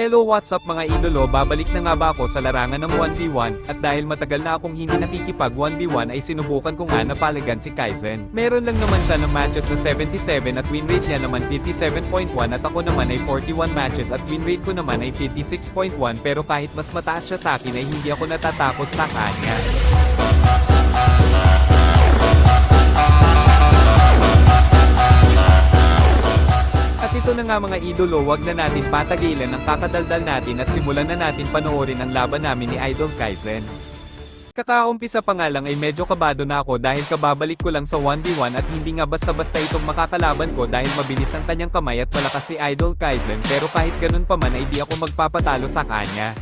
Hello, what's up mga idolo, babalik na nga ba ako sa larangan ng 1v1, at dahil matagal na akong hindi nakikipag 1v1 ay sinubukan ko nga na palagan si Kaizen. Meron lang naman siya ng matches na 77 at win rate niya naman 57.1 at ako naman ay 41 matches at win rate ko naman ay 56.1 pero kahit mas mataas siya sa akin ay hindi ako natatakot sa kanya. At ito na nga mga idolo, wag na natin patagilan ang kakadaldal natin at simulan na natin panoorin ang laban namin ni Idol Kaizen. Kakaumpisa pa nga lang ay medyo kabado na ako dahil kababalik ko lang sa 1v1 at hindi nga basta-basta itong makakalaban ko dahil mabilis ang kanyang kamay at malakas si Idol Kaizen pero kahit ganun pa man ay di ako magpapatalo sa kanya.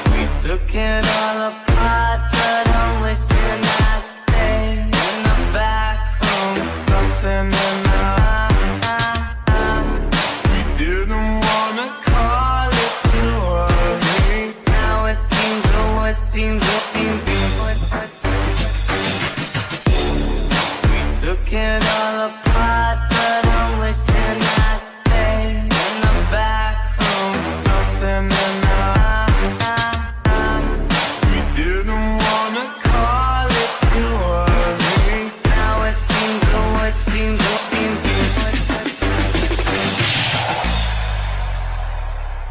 We took it all apart, but I'm wishing I'd stay in the back room. Something in my we didn't wanna call it too early. Now it seems, we took it all apart, but I'm wishing I'd stay in the back room. Something in my we didn't wanna call it too early. Now it seems,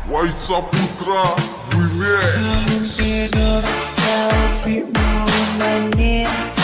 White Saputra remix. selfie room, my knees.